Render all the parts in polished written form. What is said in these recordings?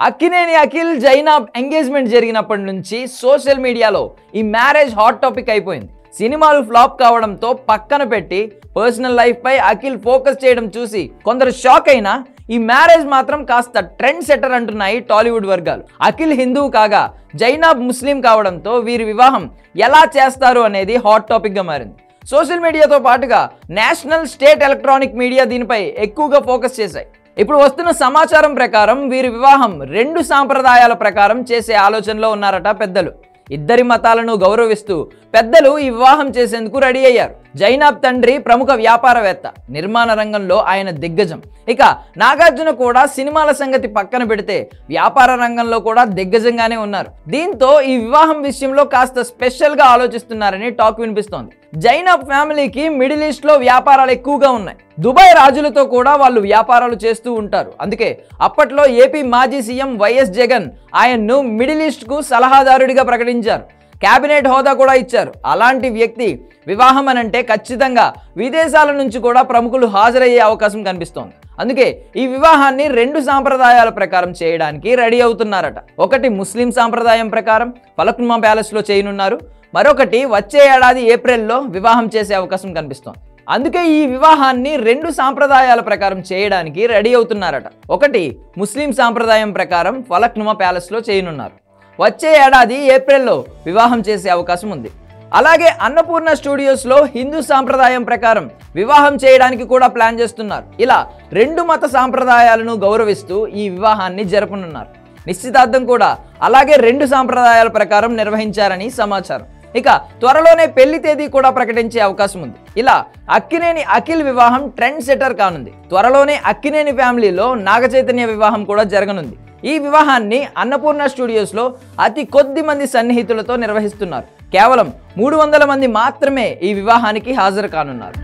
Akkineni Akhil Zainab engagement జరిగినప్పటి నుంచి social మీడియాలో ఈ మ్యారేజ్ హాట్ టాపిక్ అయిపోయింది. సినిమాలు ఫ్లాప్ కావడంతో పక్కన పెట్టి పర్సనల్ లైఫ్ పై అఖిల్ ఫోకస్ చేయడం చూసి కొందరు షాక్ అయినా ఈ మ్యారేజ్ మాత్రం కాస్త ట్రెండ్ సెటర్ అంటున్నాయి టాలీవుడ్ వర్గాలు. అఖిల్ హిందువు కాగా జైనాబ్ ముస్లిం కావడంతో వీరి వివాహం ఎలా చేస్తారు అనేది హాట్ టాపిక్ గా మారింది. సోషల్ మీడియాతో పాటుగా నేషనల్, స్టేట్ ఎలక్ట్రానిక్ మీడియా దీనిపై ఎక్కువగా ఫోకస్ చేశాయి. ఇప్పుడు వస్తున్న సమాచారం ప్రకారం వీరి వివాహం 2 సాంప్రదాయాల ప్రకారం చేసే ఆలోచనలో ఉన్నారట పెద్దలు. ఇద్దరి మతాలను గౌరవిస్తూ పెద్దలు ఈ వివాహం చేసేందుకు రెడీ అయ్యారు. జైనాబ్ తండ్రి ప్రముఖ వ్యాపారవేత్త, నిర్మాణ రంగంలో ఆయన దిగ్గజం. ఇక నాగార్జున కూడా సినిమాల సంగతి పక్కన పెడితే వ్యాపార రంగంలో కూడా దిగ్గజంగానే ఉన్నారు. దీంతో ఈ వివాహం విషయంలో కాస్త స్పెషల్ గా ఆలోచిస్తున్నారని టాక్ వినిపిస్తోంది. జైనాబ్ ఫ్యామిలీకి మిడిల్ ఈస్ట్ లో వ్యాపారాలు ఎక్కువగా ఉన్నాయి. దుబాయ్ రాజులతో కూడా వాళ్ళు వ్యాపారాలు చేస్తూ ఉంటారు. అందుకే అప్పట్లో ఏపీ మాజీ సీఎం వైఎస్ జగన్ ఆయన్ను మిడిల్ ఈస్ట్ కు సలహాదారుడిగా ప్రకటించారు. క్యాబినెట్ హోదా కూడా ఇచ్చారు. అలాంటి వ్యక్తి వివాహం అనంటే ఖచ్చితంగా విదేశాల నుంచి కూడా ప్రముఖులు హాజరయ్యే అవకాశం కనిపిస్తోంది. అందుకే ఈ వివాహాన్ని 2 సాంప్రదాయాల ప్రకారం చేయడానికి రెడీ అవుతున్నారట. ఒకటి ముస్లిం సాంప్రదాయం ప్రకారం ఫలక్నుమా ప్యాలెస్ లో చేయనున్నారు. మరొకటి వచ్చే ఏడాది ఏప్రిల్లో వివాహం చేసే అవకాశం కనిపిస్తోంది. అందుకే ఈ వివాహాన్ని 2 సాంప్రదాయాల ప్రకారం చేయడానికి రెడీ అవుతున్నారట. ఒకటి ముస్లిం సాంప్రదాయం ప్రకారం ఫలక్నుమా ప్యాలెస్ లో చేయనున్నారు. వచ్చే ఏడాది ఏప్రిల్లో వివాహం చేసే అవకాశం ఉంది. అలాగే అన్నపూర్ణ స్టూడియోస్ లో హిందూ సాంప్రదాయం ప్రకారం వివాహం చేయడానికి కూడా ప్లాన్ చేస్తున్నారు. ఇలా 2 మత సాంప్రదాయాలను గౌరవిస్తూ ఈ వివాహాన్ని జరపనున్నారు. నిశ్చితార్థం కూడా అలాగే 2 సాంప్రదాయాల ప్రకారం నిర్వహించారని సమాచారం. ఇక త్వరలోనే పెళ్లి తేదీ కూడా ప్రకటించే అవకాశం ఉంది. ఇలా అక్కినేని అఖిల్ వివాహం ట్రెండ్ సెటర్ కానుంది. త్వరలోనే అక్కినేని ఫ్యామిలీలో నాగచైతన్య వివాహం కూడా జరగనుంది. ఈ వివాహాన్ని అన్నపూర్ణ స్టూడియోస్ లో అతి కొద్ది మంది సన్నిహితులతో నిర్వహిస్తున్నారు. కేవలం 300 మంది మాత్రమే ఈ వివాహానికి హాజరు కానున్నారు.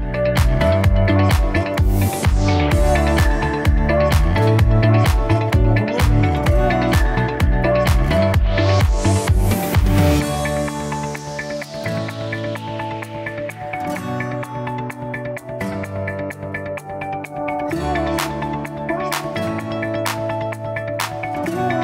Yeah.